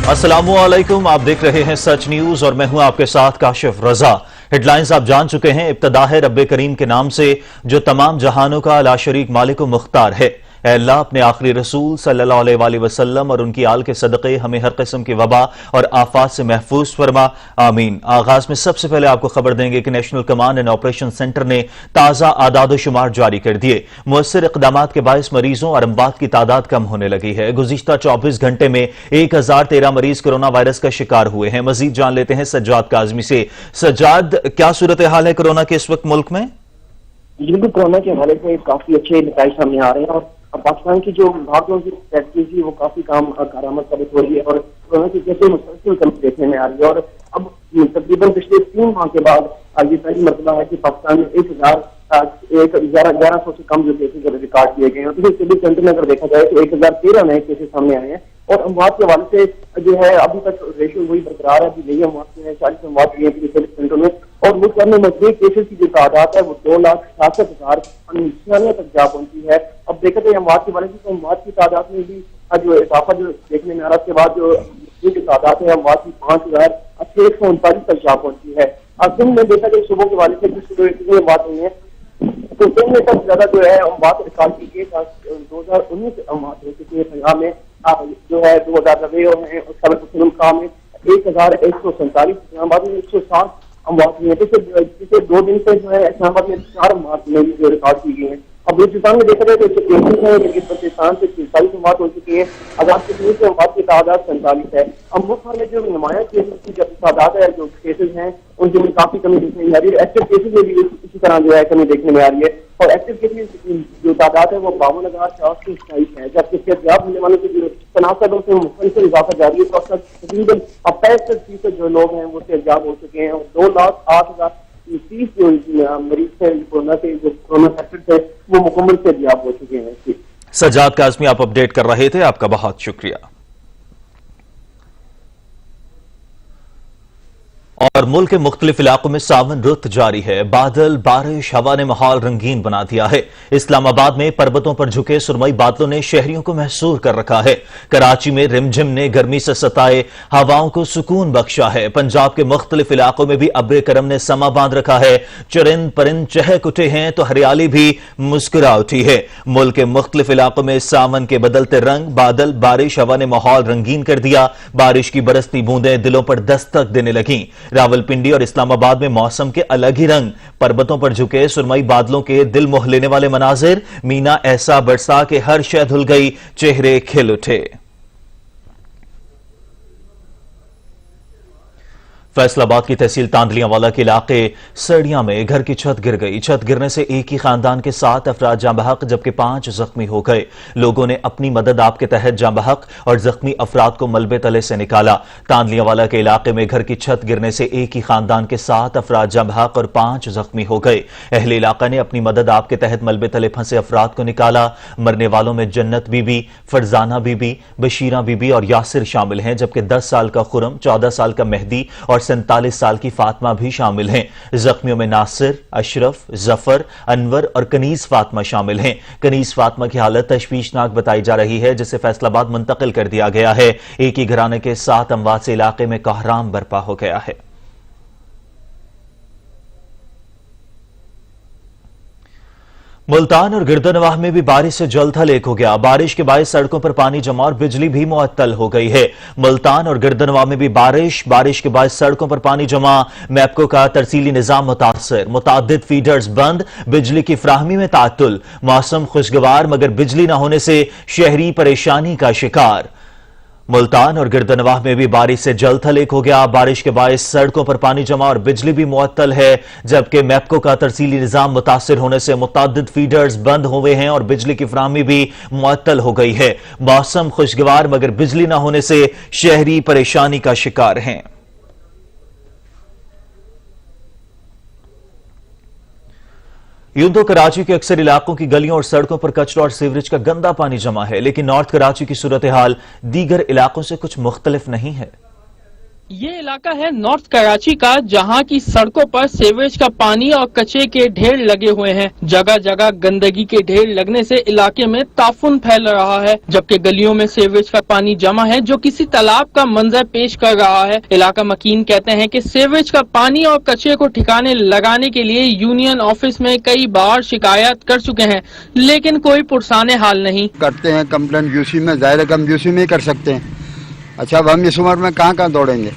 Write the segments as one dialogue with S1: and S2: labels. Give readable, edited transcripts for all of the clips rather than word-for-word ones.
S1: अस्सलामु अलैकुम, आप देख रहे हैं सच न्यूज और मैं हूं आपके साथ काशिफ रजा। हेडलाइंस आप जान चुके हैं। इब्तदा है रब्बे करीम के नाम से जो तमाम जहानों का ला शरीक मालिक व मुख्तार है। ऐ अल्लाह, अपने आखिरी रसूल सल्लल्लाहु अलैहि वसल्लम और उनकी आल के सदक़े हमें हर किस्म की वबा और आफात से महफूज फरमा, आमीन। आगाज में सबसे पहले आपको खबर देंगे कि national command and operation centre ने ताज़ा आदाद शुमार जारी कर दिए। मुअस्सर इक़दामात के बायस मरीजों और अमवात की तादाद कम होने लगी है। गुज़िश्ता 24 घंटे में 1013 मरीज कोरोना वायरस का शिकार हुए हैं। मजीद जान लेते हैं सज्जाद काज़मी से। सज्जाद, क्या सूरत हाल है कोरोना के इस वक्त मुल्क में?
S2: बिल्कुल, कोरोना के हवाले से काफी अच्छे नतीजे सामने आ रहे हैं और पाकिस्तान की जो विभागों की स्ट्रेटजी थी वो काफी कारआमद साबित हो रही है और कोरोना की कैसे मुसलसल कमी देखने में आ रही है। और अब तकरीबन पिछले 3 माह के बाद ये पहली मरतबा है कि पाकिस्तान में 1100 से कम जो केसेज रिकॉर्ड किए गए हैं। पिछले 24 घंटे में अगर देखा जाए तो 1013 नए केसेज सामने आए हैं और अमवात के हवाले से जो है अभी तक रेशियो वही बरकरार है। अभी नई अमवात जो है 40 अमवात हुई है पिछले 24 घंटों में और मुल्क में मजबूत केसेज की जो तादाद है वो 2,66,096 तक जा पहुंची है। अब देखते हैं अमवात के बारे में तो अमवात की तादाद में भी जो इजाफा जो देखने में आ रहा है, उसके बाद जो तादाद है अमवात की 5,139 तक जा पहुंची है। सिंध में देखा जाए सुबह के वाले से जिस बात हुई है तो सिंध में सबसे ज्यादा जो है अमवात रिकॉर्ड की गई 2019 अमवात हो चुकी है। पंजाब में जो है 2090 है, उसका में 1147, इस्लामाबाद में 160 अमवात हुई है। पिछले 2 दिन से जो है इस्लामाबाद में 4 अमवात जो रिकॉर्ड की गई है। अब बलूचिस्तान में देखा जाए तो 133 है, लेकिन बलूचिस्तान से 43 अमवात हो चुकी है। आजाद कश्मीर से अमवात की तादाद 47 है। अब मुल्क भर में जो नुमाया केसेज की जब तादाद है, जो केसेज हैं उनकी में काफी कमी देखने में आ रही है। एक्टिव केसेज में भी इसी तरह जो है कमी देखने में आ रही है और एक्टिव केसेज जो तादाद है वो 52,427 है, जबकि सेहतयाब होने वालों की जो तनासब से मुसलसल इजाफा जारी है। तो तकरीबन 65% जो लोग हैं वो सेहतयाब हो चुके हैं और 2,08,030 जो मरीज थे कोरोना के, जो कोरोना सेक्टर थे वो मुकम्मल सेहतयाब हो चुके हैं।
S1: सज्जाद काज़मी, आप अपडेट कर रहे थे, आपका बहुत शुक्रिया। और मुल्क के मुख्तलिफ इलाकों में सावन रुत जारी है। बादल, बारिश, हवा ने माहौल रंगीन बना दिया है। इस्लामाबाद में पर्वतों पर झुके सुरमई बादलों ने शहरियों को महसूर कर रखा है। कराची में रिमझिम ने गर्मी से सताए हवाओं को सुकून बख्शा है। पंजाब के मुख्तलिफ इलाकों में भी अब्र करम ने समा बांध रखा है। चरिंद परिंद चहक उठे हैं तो हरियाली भी मुस्कुरा उठी है। मुल्क के मुख्तलिफ इलाकों में सावन के बदलते रंग, बादल, बारिश, हवा ने माहौल रंगीन कर दिया। बारिश की बरसती बूंदें दिलों पर दस्तक देने लगी। रावलपिंडी और इस्लामाबाद में मौसम के अलग ही रंग। पर्वतों पर झुके सुरमई बादलों के दिल मोह लेने वाले मनाजिर। मीना ऐसा बरसा के हर शय धुल गई, चेहरे खिल उठे। फैसलाबाद की तहसील तांदलियावाला के इलाके सड़िया में घर की छत गिर गई। छत गिरने से एक ही खानदान के 7 अफराद जाँ बहक जबकि 5 जख्मी हो गए। लोगों ने अपनी मदद आप के तहत जाँ बहक और जख्मी अफराद को मलबे तले से निकाला। तांदलियावाला के इलाके में घर की छत गिरने से एक ही खानदान के 7 अफराद जाँ बहक और 5 जख्मी हो गए। अहले इलाका ने अपनी मदद आप के तहत मलबे तले फंसे अफराद को निकाला। मरने वालों में जन्नत बीबी, फरजाना बीबी, बशीरा बीबी और यासिर शामिल हैं, जबकि 10 साल का खुरम, 14 साल का मेहदी और 47 साल की फातिमा भी शामिल हैं। जख्मियों में नासिर, अशरफ, जफर, अनवर और कनीज फातिमा शामिल हैं। कनीज फातिमा की हालत तशवीशनाक बताई जा रही है, जिसे फैसलाबाद मुंतकिल कर दिया गया है। एक ही घराने के 7 अमवात से इलाके में कोहराम बर्पा हो गया है। मुल्तान और गिरदनवाह में भी बारिश से जलथल एक हो गया। बारिश के बायस सड़कों पर पानी जमा और बिजली भी मुअत्तल हो गई है। मुल्तान और गिरदनवाह में भी बारिश के बायस सड़कों पर पानी जमा, मैपको का तरसीली निजाम मुतासर, मुतादिद फीडर्स बंद, बिजली की फ्राहमी में तातुल। मौसम खुशगवार मगर बिजली न होने से शहरी परेशानी का शिकार। मुल्तान और गिरदनवाह में भी बारिश से जलथल एक हो गया। बारिश के बायस सड़कों पर पानी जमा और बिजली भी मुअत्तल है, जबकि मैपको का तरसीली निजाम मुतासिर होने से मुतादिद फीडर्स बंद हुए हैं और बिजली की फ्राहमी भी मुअत्तल हो गई है। मौसम खुशगवार मगर बिजली न होने से शहरी परेशानी का शिकार हैं। यूं तो कराची के अक्सर इलाकों की गलियों और सड़कों पर कचरा और सीवरेज का गंदा पानी जमा है, लेकिन नॉर्थ कराची की सूरत हाल दीगर इलाकों से कुछ मुख्तलिफ नहीं है।
S3: یہ علاقہ ہے نارتھ کراچی کا، جہاں کی سڑکوں پر سیوریج کا پانی اور کچرے کے ڈھیر لگے ہوئے ہیں۔ جگہ جگہ گندگی کے ڈھیر لگنے سے علاقے میں تعفن پھیل رہا ہے، جبکہ گلیوں میں سیوریج کا پانی جمع ہے جو کسی تالاب کا منظر پیش کر رہا ہے۔ علاقہ مکین کہتے ہیں کہ سیوریج کا پانی اور کچرے کو ٹھکانے لگانے کے لیے یونین آفس میں کئی بار شکایت کر چکے ہیں، لیکن کوئی پرسان حال نہیں
S4: کرتے ہیں۔ کمپلین یو سی میں، ظاہر ہے کہ ہم یو سی میں ہی کر سکتے ہیں۔ اچھا اب ہم اس عمر میں کہاں دوڑیں گے؟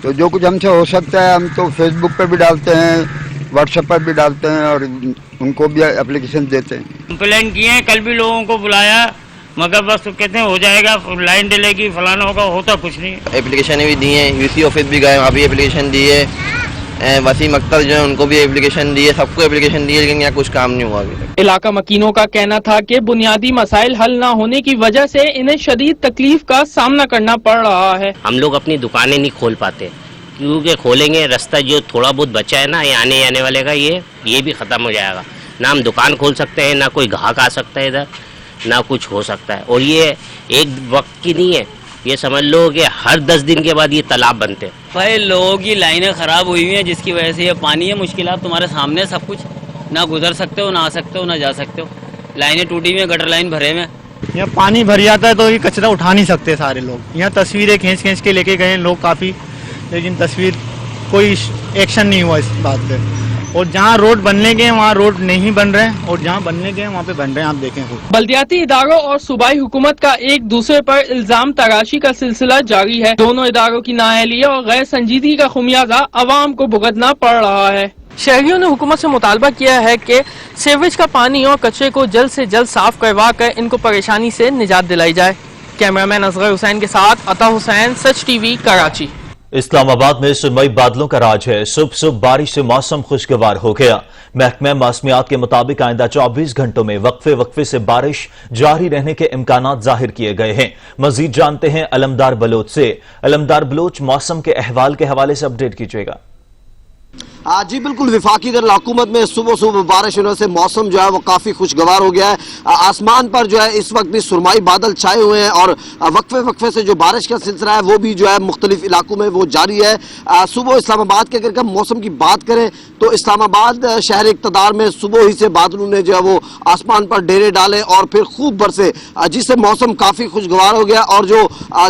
S4: تو جو کچھ ہم سے ہو سکتا ہے ہم تو فیس بک پہ بھی ڈالتے ہیں، واٹس ایپ پر بھی ڈالتے ہیں اور ان کو بھی اپلیکیشن دیتے ہیں۔
S5: کمپلین کیے ہیں، کل بھی لوگوں کو بلایا مگر بس کہتے ہیں ہو جائے گا، لائن ڈلے گی، فلانا ہوگا، ہوتا کچھ نہیں۔
S6: اپلیکیشن بھی دی ہیں، یو سی آفس بھی گئے، وہاں بھی اپلیکیشن دی ہے، وسیم اختر جو ہے ان کو بھی اپلیکیشن دی ہے، سب کو اپلیکیشن دی ہے، لیکن یہاں کچھ کام نہیں ہوا ابھی تک۔
S3: علاقہ مکینوں کا کہنا تھا کہ بنیادی مسائل حل نہ ہونے کی وجہ سے انہیں شدید تکلیف کا سامنا کرنا پڑ رہا ہے۔
S7: ہم لوگ اپنی دکانیں نہیں کھول پاتے کیونکہ کھولیں گے رستہ جو تھوڑا بہت بچا ہے نا آنے والے کا یہ بھی ختم ہو جائے گا۔ نہ ہم دکان کھول سکتے ہیں، نہ کوئی گاہک آ سکتا ہے ادھر، نہ کچھ ہو سکتا ہے۔ اور یہ ایک وقت کی نہیں ہے، یہ سمجھ لو کہ ہر 10 دن کے بعد یہ تالاب بنتے ہیں۔
S8: بھائی لوگوں کی لائنیں خراب ہوئی ہوئی ہیں جس کی وجہ سے یہ پانی ہے، مشکلات تمہارے سامنے سب کچھ، نہ گزر سکتے ہو، نہ آ سکتے ہو، نہ جا سکتے ہو، لائنیں ٹوٹی ہوئی ہیں، گٹر لائن بھرے میں۔
S9: یہاں پانی بھر جاتا ہے تو یہ کچرا اٹھا نہیں سکتے سارے لوگ، یہاں تصویریں کھینچ کے لے کے گئے لوگ کافی، لیکن تصویر کوئی ایکشن نہیں ہوا اس بات پہ۔ اور جہاں روڈ بننے گئے وہاں روڈ نہیں بن رہے ہیں، اور جہاں بننے گئے وہاں پہ بن رہے ہیں، آپ دیکھیں خود۔
S3: بلدیاتی اداروں اور صوبائی حکومت کا ایک دوسرے پر الزام تراشی کا سلسلہ جاری ہے۔ دونوں اداروں کی نااہلی اور غیر سنجیدگی کا خمیازہ عوام کو بھگتنا پڑ رہا ہے۔ شہریوں نے حکومت سے مطالبہ کیا ہے کہ سیوریج کا پانی اور کچرے کو جلد سے جلد صاف کروا کر ان کو پریشانی سے نجات دلائی جائے۔ کیمرامین اصغر حسین کے ساتھ عطا حسین، سچ ٹی وی، کراچی۔
S1: اسلام آباد میں سرمئی بادلوں کا راج ہے۔ صبح بارش سے موسم خوشگوار ہو گیا۔ محکمہ موسمیات کے مطابق آئندہ 24 گھنٹوں میں وقفے سے بارش جاری رہنے کے امکانات ظاہر کیے گئے ہیں۔ مزید جانتے ہیں علمدار بلوچ سے۔ علمدار بلوچ، موسم کے احوال کے حوالے سے اپڈیٹ کیجیے گا۔
S10: جی بالکل، وفاقی دارالحکومت میں صبح بارش ہونے سے موسم جو ہے وہ کافی خوشگوار ہو گیا ہے۔ آسمان پر جو ہے اس وقت بھی سرمائی بادل چھائے ہوئے ہیں اور وقفے سے جو بارش کا سلسلہ ہے وہ بھی جو ہے مختلف علاقوں میں وہ جاری ہے۔ صبح اسلام آباد کے اگر ہم موسم کی بات کریں تو اسلام آباد شہر اقتدار میں صبح ہی سے بادلوں نے جو ہے وہ آسمان پر ڈیرے ڈالے اور پھر خوب برسے، جس سے موسم کافی خوشگوار ہو گیا اور جو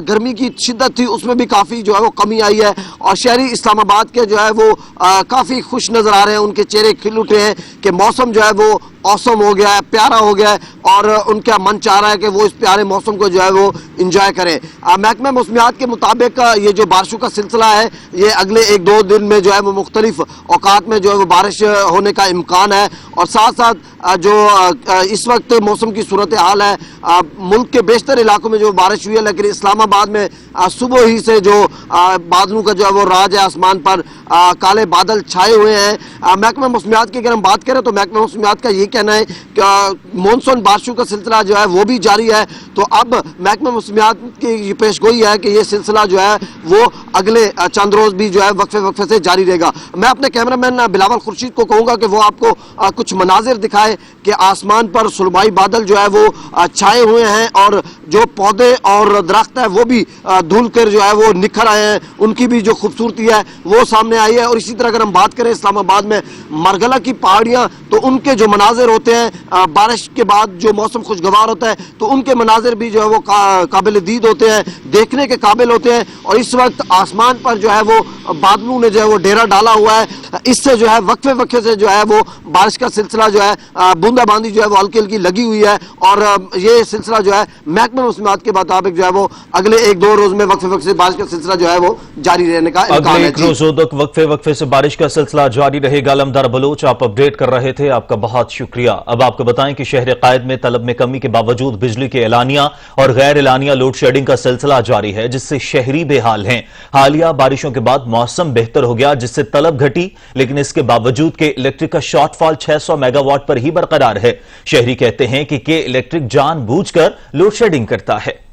S10: گرمی کی شدت تھی اس میں بھی کافی جو ہے وہ کمی آئی ہے، اور شہری اسلام آباد کے جو ہے وہ کافی خوش نظر آ رہے ہیں، ان کے چہرے کھل اٹھے ہیں کہ موسم جو ہے وہ اوسم ہو گیا ہے، پیارا ہو گیا ہے، اور ان کا من چاہ رہا ہے کہ وہ اس پیارے موسم کو جو ہے وہ انجوائے کریں۔ محکمہ موسمیات کے مطابق یہ جو بارشوں کا سلسلہ ہے یہ اگلے 1-2 دن میں جو ہے وہ مختلف اوقات میں جو ہے وہ بارش ہونے کا امکان ہے، اور ساتھ جو اس وقت موسم کی صورتحال ہے ملک کے بیشتر علاقوں میں جو بارش ہوئی ہے، لیکن اسلام آباد میں صبح ہی سے جو بادلوں کا جو ہے وہ راج ہے، آسمان پر کالے بادل چھائے ہوئے ہیں۔ محکمہ موسمیات کی اگر ہم بات کریں تو محکمہ موسمیات کا یہ کہنا ہے کہ مونسون بارشوں کا سلسلہ جو ہے وہ بھی جاری ہے، تو اب محکمہ موسمیات کی یہ پیش گوئی ہے کہ یہ سلسلہ جو ہے وہ اگلے چند روز بھی جو ہے وقفے سے جاری رہے گا۔ میں اپنے کیمرامین بلاول خورشید کو کہوں گا کہ وہ آپ کو کچھ مناظر دکھائے کہ آسمان پر سرمائی بادل جو ہے وہ چھائے ہوئے ہیں، اور جو پودے اور درخت ہے وہ بھی دھل کر جو ہے وہ نکھر آئے ہیں، ان کی بھی جو خوبصورتی ہے وہ سامنے آئی ہے۔ اور اسی طرح اگر ہم بات کریں اسلام آباد میں مرگلہ کی پہاڑیاں، تو ان کے جو مناظر ہوتے ہیں بارش کے بعد جو موسم خوشگوار ہوتا ہے تو ان کے مناظر بھی جو ہے وہ قابل دید ہوتے ہیں، دیکھنے کے قابل ہوتے ہیں، اور اس وقت آسمان پر جو ہے وہ بادلوں نے جو ہے وہ ڈیرا ڈالا ہوا ہے، اس سے جو ہے وقفے سے جو ہے وہ بارش کا سلسلہ جو ہے بوندا باندی جو ہے وہ ہلکی ہلکی لگی ہوئی ہے، اور یہ سلسلہ جو ہے محکمہ موسمیات کے مطابق جو ہے وہ اگلے 1-2 روز میں وقفے سے بارش کا سلسلہ جو ہے وہ جاری رہنے کا امکان ہے۔
S1: اگلے 1 روز تک وقفے سے بارش کا سلسلہ جاری رہے گا۔ علمدار بلوچ، آپ اپڈیٹ کر رہے تھے، آپ کا بہت شکریہ۔ اب آپ کو بتائیں کہ شہر قائد میں طلب میں کمی کے باوجود بجلی کے اعلانیہ اور غیر اعلانیہ لوڈ شیڈنگ کا سلسلہ جاری ہے، جس سے شہری بے حال ہیں۔ حالیہ بارشوں کے بعد موسم بہتر ہو گیا، جس سے طلب گھٹی، لیکن اس کے باوجود کہ الیکٹرک کا شارٹ فال 600 میگا واٹ پر ہی برقرار ہے۔ شہری کہتے ہیں کہ الیکٹرک جان بوجھ کر لوڈ شیڈنگ کرتا ہے۔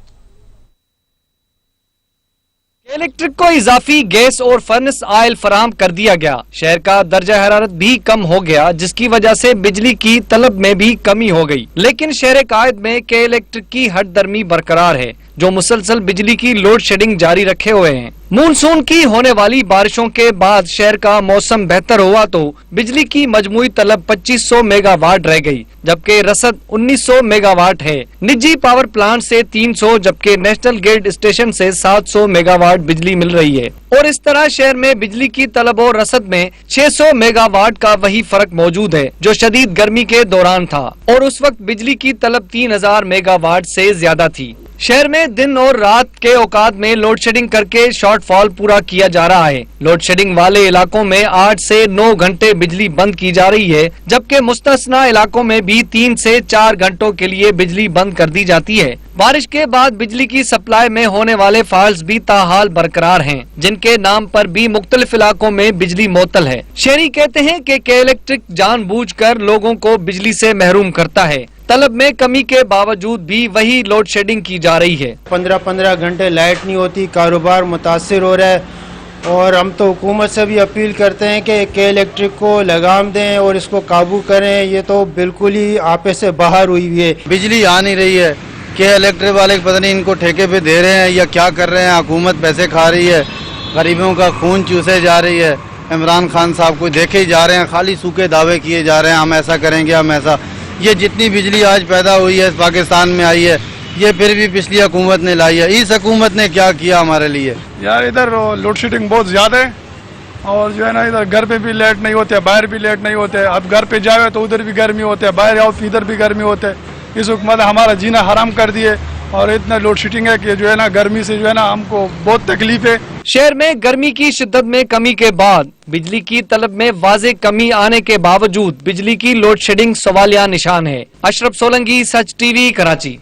S11: الیکٹرک کو اضافی گیس اور فرنس آئل فراہم کر دیا گیا۔ شہر کا درجہ حرارت بھی کم ہو گیا، جس کی وجہ سے بجلی کی طلب میں بھی کمی ہو گئی، لیکن شہر قائد میں الیکٹرک کی ہٹ درمی برقرار ہے۔ जो मुसलसल बिजली की लोड शेडिंग जारी रखे हुए हैं। मानसून की होने वाली बारिशों के बाद शहर का मौसम बेहतर हुआ तो बिजली की मजमूई तलब 2500 मेगावाट रह गई, जबकि रसद 1900 मेगावाट है। निजी पावर प्लांट से 300 जबकि नेशनल ग्रिड स्टेशन से 700 मेगावाट बिजली मिल रही है। और इस तरह शहर में बिजली की तलब और रसद में 600 मेगावाट का वही फर्क मौजूद है जो शदीद गर्मी के दौरान था, और उस वक्त बिजली की तलब 3000 मेगावाट से ज्यादा थी। शहर में दिन और रात के औकात में लोड शेडिंग करके शॉर्टफॉल पूरा किया जा रहा है। लोड शेडिंग वाले इलाकों में 8 से 9 घंटे बिजली बंद की जा रही है, जबकि मुस्तस्ना इलाकों में भी 3 से 4 घंटों के लिए बिजली बंद कर दी जाती है। बारिश के बाद बिजली की सप्लाई में होने वाले फॉल्ट्स भी ताहाल बरकरार हैं, जिनके नाम पर भी मुख्तलिफ इलाकों में बिजली मुअत्तल है। शहरी कहते हैं कि के इलेक्ट्रिक जानबूझकर लोगों को बिजली से महरूम करता है। तलब में कमी के बावजूद भी वही लोड शेडिंग की जा रही है।
S12: 15-15 घंटे लाइट नहीं होती, कारोबार मुतासिर हो रहा है, और हम तो हुकूमत से भी अपील करते हैं कि के इलेक्ट्रिक को लगाम दें और इसको काबू करें। ये तो बिल्कुल ही आपे से बाहर हुई है।
S13: बिजली आ नहीं रही है, के इलेक्ट्रिक वाले पता नहीं इनको ठेके पे दे रहे हैं या क्या कर रहे हैं। हुकूमत पैसे खा रही है, गरीबों का खून चूसे जा रही है। इमरान खान साहब को देखे ही जा रहे हैं, खाली सूखे दावे किए जा रहे हैं, हम ऐसा करेंगे, हम ऐसा। ये जितनी बिजली आज पैदा हुई है पाकिस्तान में आई है, ये फिर भी पिछली हुकूमत ने लाई है। इस हुकूमत ने क्या किया हमारे लिए?
S14: यार इधर लोड शेडिंग बहुत ज़्यादा है, और जो है ना इधर घर पे भी लाइट नहीं होते, बाहर भी लाइट नहीं होते। अब घर पे जाओ तो उधर भी गर्मी होते है, बाहर आओ तो इधर भी गर्मी होते है। इस हुकूमत ने हमारा जीना हराम कर दिए, और इतना लोड शेडिंग है कि जो है ना गर्मी से जो है ना हमको बहुत तकलीफ है।
S11: शहर में गर्मी की शिद्दत में कमी के बाद बिजली की तलब में वाज़े कमी आने के बावजूद बिजली की लोड शेडिंग सवालिया निशान है। अशरफ सोलंकी, सच टीवी, कराची।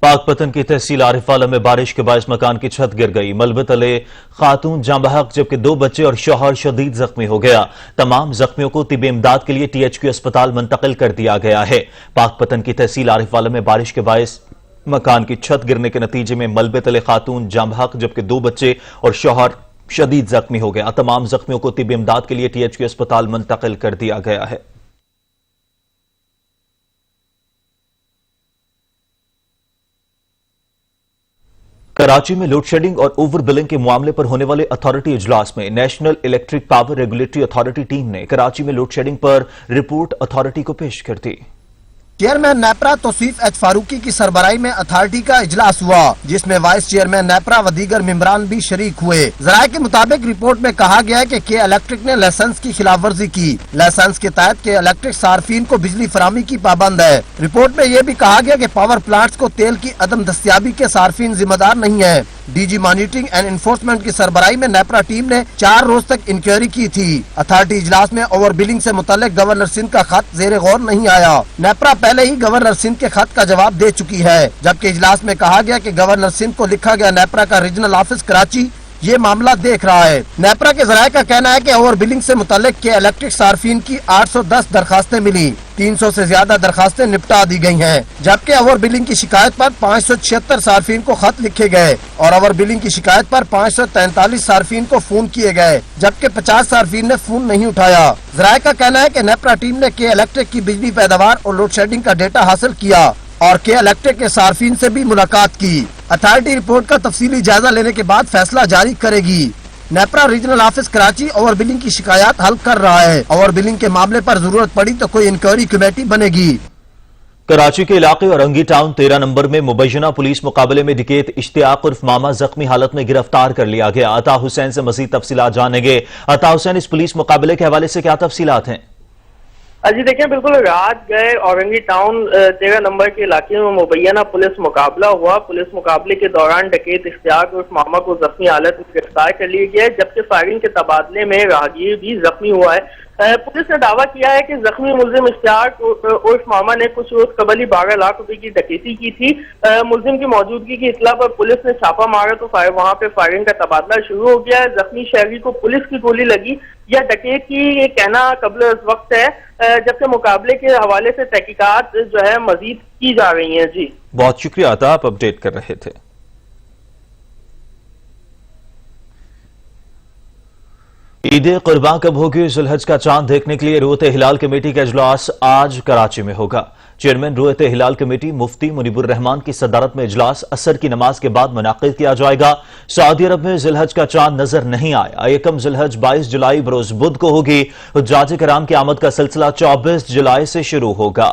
S1: पाकपतन की तहसील आरिफवाला में बारिश के बायस मकान की छत गिर गई। मलबे तले खातून जाँ बहक जबकि 2 बच्चे और शौहर शदीद जख्मी हो गया। तमाम जख्मियों को तिब इमदाद के लिए THQ अस्पताल मुंतकिल कर दिया गया है। पाकपतन की तहसील आरिफवाला में बारिश के बायस मकान की छत गिरने के नतीजे में मलबे तले खातून जाँ बहक जबकि 2 बच्चे और शौहर शदीद जख्मी हो गया। तमाम जख्मियों को तिब इमदाद के लिए THQ अस्पताल मुंतकिल कर दिया गया है। कराची में लोड शेडिंग और ओवर बिलिंग के मामले पर होने वाले अथॉरिटी इजलास में national electric power regulatory authority team ने कराची में लोड शेडिंग पर रिपोर्ट अथॉरिटी को पेश कर दी।
S10: चेयरमैन नेपरा तौसीफ एच फारूकी की सरबराही में अथॉरिटी का इजलास हुआ, जिसमें वाइस चेयरमैन नेपरा व दीगर मेंबरान भी शरीक हुए। जराये के मुताबिक रिपोर्ट में कहा गया है कि के इलेक्ट्रिक ने लाइसेंस की खिलाफ वर्जी की। लाइसेंस के तहत के इलेक्ट्रिक सार्फिन को बिजली फराहमी की पाबंद है। रिपोर्ट में यह भी कहा गया कि पावर प्लांट्स को तेल की अदम दस्तियाबी के सार्फिन जिम्मेदार नहीं है। DG मॉनिटरिंग एंड इन्फोर्समेंट की सरबराही में नेपरा टीम ने 4 रोज तक इंक्वायरी की थी। अथॉरिटी इजलास में ओवर बिलिंग से मुतल्लिक गवर्नर सिंध का खत जेर गौर नहीं आया। नेपरा पहले ही गवर्नर सिंध के खत का जवाब दे चुकी है, जबकि इजलास में कहा गया कि गवर्नर सिंध को लिखा गया नेपरा का रीजनल ऑफिस कराची ये मामला देख रहा है। नेपरा के जराये का कहना है कि ओवर बिलिंग से मुतल्लिक के इलेक्ट्रिक सार्फिन की 810 दरखास्तें मिली, 300 से ज्यादा दरखास्तें निपटा दी गई हैं, जबकि ओवर बिलिंग की शिकायत पर 576 सार्फिन को खत लिखे गए और ओवर बिलिंग की शिकायत पर 543 सार्फिन को फोन किए गए, जबकि 50 सार्फिन ने फोन नहीं उठाया। जराये का कहना है कि नेपरा टीम ने के इलेक्ट्रिक की बिजली पैदावार और लोड शेडिंग का डेटा हासिल किया और के इलेक्ट्रिक के सार्फिन से भी मुलाकात की। अथॉरिटी रिपोर्ट का तफसीली जायजा लेने के बाद फैसला जारी करेगी। NEPRA regional office Karachi over billing की शिकायत हल कर रहा है। ओवर बिलिंग के मामले पर जरूरत पड़ी तो कोई इंक्वायरी कमेटी बनेगी।
S1: कराची के इलाके औरंगी टाउन 13 नंबर में मुबैना पुलिस मुकाबले में डिकेत इश्तियाक उर्फ मामा जख्मी हालत में गिरफ्तार कर लिया गया। अता हुसैन से मजीद तफसीलात जानेंगे। अता हुसैन, इस पुलिस मुकाबले के हवाले से क्या तफसीलात हैं?
S2: जी देखिए, बिल्कुल रात गए औरंगी टाउन 13 नंबर के इलाके में मुबैना पुलिस मुकाबला हुआ। पुलिस मुकाबले के दौरान डकैत इश्तियाक उर्फ मामा को जख्मी हालत में गिरफ्तार कर लिया गया है, जबकि फायरिंग के तबादले में राहगीर भी जख्मी हुआ है। पुलिस ने दावा किया है कि जख्मी मुलजिम इश्तियाक उर्फ मामा ने कुछ रोज कबल ही 12 लाख रुपए की डकैती की थी। मुलजिम की मौजूदगी की इतला पर पुलिस ने छापा मारा तो वहां पे फायरिंग का तबादला शुरू हो गया है। जख्मी शहरी को पुलिस की गोली लगी या डकैत की ये कहना कबल वक्त है, जबकि मुकाबले के हवाले से तहकीकात जो है मजीद की जा रही है। जी
S1: बहुत शुक्रिया अता, आप अपडेट कर रहे थे। ईद कुर्बान कब होगी? ज़ुल्हज का चांद देखने के लिए रोएते हिलाल कमेटी का इजलास आज कराची में होगा। चेयरमैन रोएते हिलाल कमेटी मुफ्ती मुनीबुर रहमान की सदारत में इजलास असर की नमाज के बाद मुनाकिद किया जाएगा। सऊदी अरब में ज़ुल्हज का चांद नजर नहीं आया। एकम ज़ुल्हज 22 जुलाई बरोज बुध को होगी। हुज्जाज किराम की आमद का सिलसिला 24 जुलाई से शुरू होगा।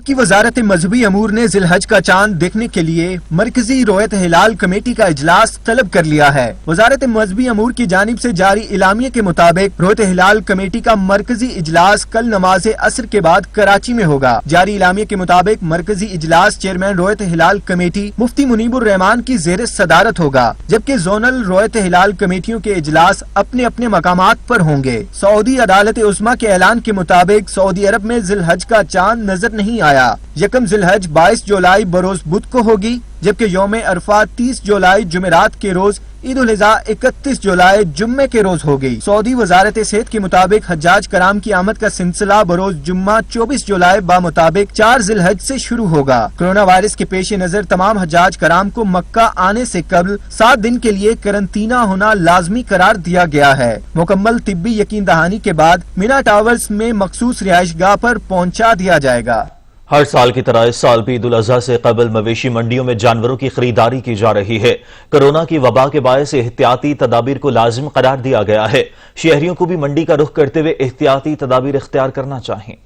S15: की वजारत मजहबी अमूर ने ज़िलहज का चांद देखने के लिए मरकजी रोयत हिलाल कमेटी का इजलास तलब कर लिया है। वजारत मजहबी अमूर की जानिब से जारी इलामिया के मुताबिक रोयत हिलाल कमेटी का मरकजी इजलास कल नमाज असर के बाद कराची में होगा। जारी इलामिया के मुताबिक मरकजी इजलास चेयरमैन रोयत हिलाल कमेटी मुफ्ती मुनीबुर रहमान की ज़ेर सदारत होगा, जबकि जोनल रोयत हिलाल कमेटियों के इजलास अपने अपने मकामात पर होंगे। सऊदी अदालत उस्मा के ऐलान के मुताबिक सऊदी अरब में ज़िलहज का चांद नजर नहीं आया। यकम ज़िलहज 22 जुलाई बरोज बुध को होगी, जबकि यौम अरफा 30 जुलाई जुमेरात के रोज, ईद उल अज़हा 31 जुलाई जुम्मे के रोज होगी। सऊदी वजारत सेहत के मुताबिक हज्जाज कराम की आमद का सिलसिला बरोज जुम्मा 24 जुलाई बामुताबिक 4 ज़िलहज से शुरू होगा। कोरोना वायरस के पेश नजर तमाम हज्जाज कराम को मक्का आने से कबल 7 दिन के लिए करंतना होना लाजमी करार दिया गया है। मुकम्मल तिब्बी यकीन दहानी के बाद मीना टावर्स में मखसूस रिहाइशगाह पर पहुँचा दिया जाएगा।
S1: हर साल की तरह इस साल भी ईद उल अज़हा से कबल मवेशी मंडियों में जानवरों की खरीदारी की जा रही है। कोरोना की वबा के बायस एहतियाती तदाबीर को लाजिम करार दिया गया है। शहरियों को भी मंडी का रुख करते हुए एहतियाती तदाबीर इख्तियार करना चाहिए।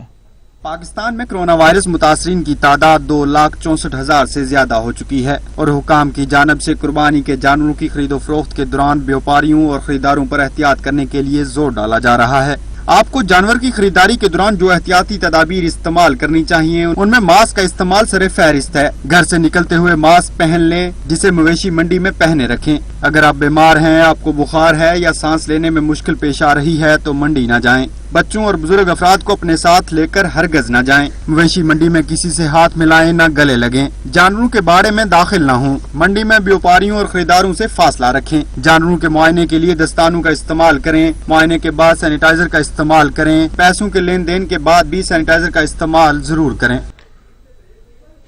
S16: पाकिस्तान में कोरोना वायरस मुतासरीन की तादाद 2,64,000 से ज्यादा हो चुकी है और हुकाम की जानब से कुर्बानी के जानवरों की खरीदो फरोख्त के दौरान व्यापारियों और खरीदारों पर एहतियात करने के लिए जोर डाला जा रहा है। आपको जानवर की खरीदारी के दौरान जो एहतियाती तदाबीर इस्तेमाल करनी चाहिए उनमें मास्क का इस्तेमाल सरे फहरिस्त है। घर से निकलते हुए मास्क पहन लें, जिसे मवेशी मंडी में पहने रखें। अगर आप बीमार हैं, आपको बुखार है या सांस लेने में मुश्किल पेश आ रही है तो मंडी न जाएं। बच्चों और बुजुर्ग अफराद को अपने साथ लेकर हरगज न जाएं। मवेशी मंडी में किसी से हाथ मिलाएं, न गले लगें। जानवरों के बाड़े में दाखिल न हों। मंडी में व्यापारियों और खरीदारों से फासला रखें। जानवरों के मुआयने के लिए दस्तानों का इस्तेमाल करें। मुआयने के बाद सैनिटाइजर का इस्तेमाल करें। पैसों के लेन देन के बाद भी सैनिटाइजर का इस्तेमाल जरूर करें।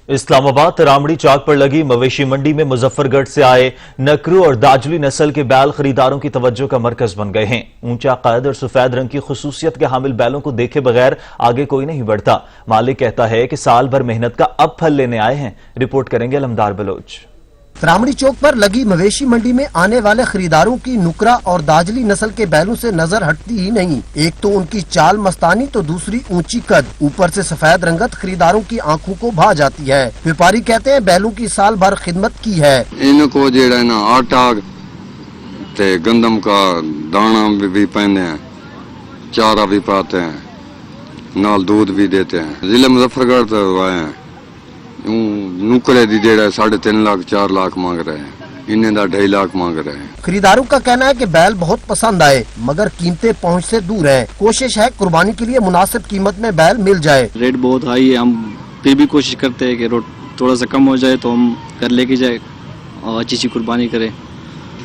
S1: इस्लामाबाद रामड़ी चौक पर लगी मवेशी मंडी में मुजफ्फरगढ़ से आए नकरू और दाजली नस्ल के बैल खरीदारों की तवज्जो का मरकज बन गए हैं। ऊंचा कद और सफेद रंग की खुसूसियत के हामिल बैलों को देखे बगैर आगे कोई नहीं बढ़ता। मालिक कहता है कि साल भर मेहनत का अब फल लेने आए हैं। रिपोर्ट करेंगे अलमदार बलोच।
S17: रामड़ी चौक पर लगी मवेशी मंडी में आने वाले खरीदारों की नुकरा और दाजली नस्ल के बैलों से नजर हटती ही नहीं। एक तो उनकी चाल मस्तानी तो दूसरी ऊंची कद, ऊपर से सफेद रंगत खरीदारों की आंखों को भा जाती है। व्यापारी कहते हैं बैलों की साल भर खिदमत की है।
S18: इनको जेड़ा ना आटा ते गंदम का दाना भी पहने हैं, चारा भी पाते हैं, नाल दूध भी देते हैं। जिले मुजफ्फरगढ़ तो आए हैं, नुकरे दी जेड़ा 3.5 लाख 4 लाख मांग रहे हैं, इन्हें 2.5 लाख मांग रहे हैं।
S17: खरीदारों का कहना है कि बैल बहुत पसंद आए मगर कीमतें पहुंच से दूर है। कोशिश है कुर्बानी के लिए मुनासिब कीमत में बैल मिल जाए।
S19: रेट बहुत हाई है, हम फिर भी कोशिश करते हैं कि रेट थोड़ा सा कम हो जाए तो हम घर लेके जाए और अच्छी सी कुर्बानी करें।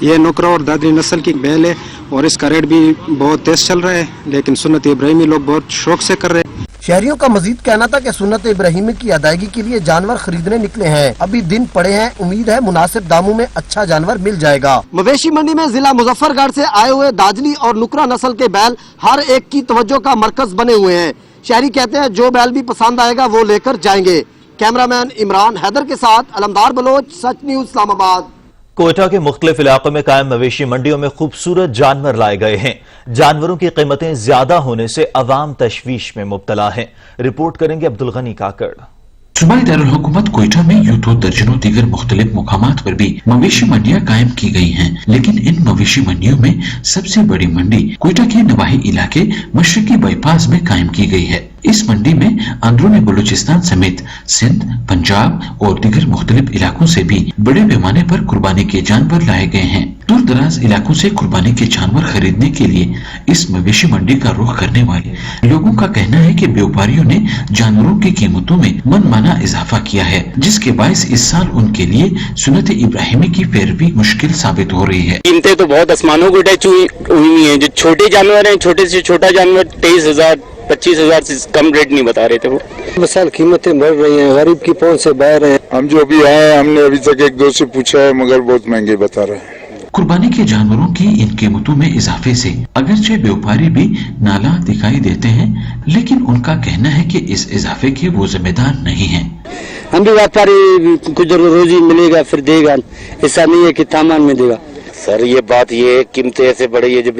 S20: ये नुकरा और दादरी नस्ल की बैल है और इसका रेट भी बहुत तेज चल रहा है, लेकिन सुन्नत इब्राहिमी लोग बहुत शौक से कर रहे हैं।
S17: शहरियों का मजीद कहना था कि सुन्नत इब्राहिमी की अदायगी के लिए जानवर खरीदने निकले हैं। अभी दिन पड़े हैं, उम्मीद है मुनासिब दामों में अच्छा जानवर मिल जाएगा।
S10: मवेशी मंडी में जिला मुजफ्फरगढ़ से आए हुए दाजली और नुकरा नस्ल के बैल हर एक की तवज्जो का मरकज बने हुए हैं। शहरी कहते हैं जो बैल भी पसंद आएगा वो लेकर जाएंगे। कैमरामैन इमरान हैदर के साथ अलमदार बलोच, सच न्यूज इस्लामाबाद।
S1: कोयटा के मुख्तलिफ इलाकों में कायम मवेशी मंडियों में खूबसूरत जानवर लाए गए हैं। जानवरों की कीमतें ज्यादा होने से अवाम तशवीश में मुब्तला है। रिपोर्ट करेंगे अब्दुल गनी काकड़।
S21: सूबाई दारुल हुकूमत कोयटा में यूं तो दर्जनों दीगर मुख्तलिफ मुकामात पर भी मवेशी मंडियां कायम की गई हैं, लेकिन इन मवेशी मंडियों में सबसे बड़ी मंडी कोयटा के नवाही इलाके मशरकी बाईपास में कायम की गई है। इस मंडी में अंदरूनी बलूचिस्तान समेत सिंध, पंजाब और दीगर मुख्तलिफ इलाकों से भी बड़े पैमाने पर कुर्बानी के जानवर लाए गए हैं। दूर दराज इलाकों से कुर्बानी के जानवर खरीदने के लिए इस मवेशी मंडी का रुख करने वाले लोगों का कहना है कि व्यापारियों ने जानवरों की कीमतों में मनमाना इजाफा किया है, जिसके बायस इस साल उनके लिए सुन्नत इब्राहिमी की पैरवी मुश्किल साबित हो रही है।
S22: कीमतें तो बहुत आसमानों को टच हुई है। जो छोटे जानवर हैं, छोटे से छोटा जानवर 23,000 25,000 से कम रेट नहीं बता रहे थे। वो
S23: मसाल कीमतें बढ़ रही हैं, गरीब की पहुंच से बाहर हैं।
S24: हम जो अभी आए हमने अभी तक 1-2 से पूछा है मगर बहुत महंगे बता रहे हैं।
S21: कुर्बानी के जानवरों की इन कीमतों में इजाफे से अगरचे व्यापारी भी नाला दिखाई देते हैं, लेकिन उनका कहना है कि इस इजाफे के वो जिम्मेदार नहीं हैं।
S23: हम भी व्यापारी, कुछ रोजी मिलेगा फिर देगा, ऐसा नहीं है कि सामान में देगा।
S22: सर ये बात ये कीमतें ऐसे बढ़ी है, जब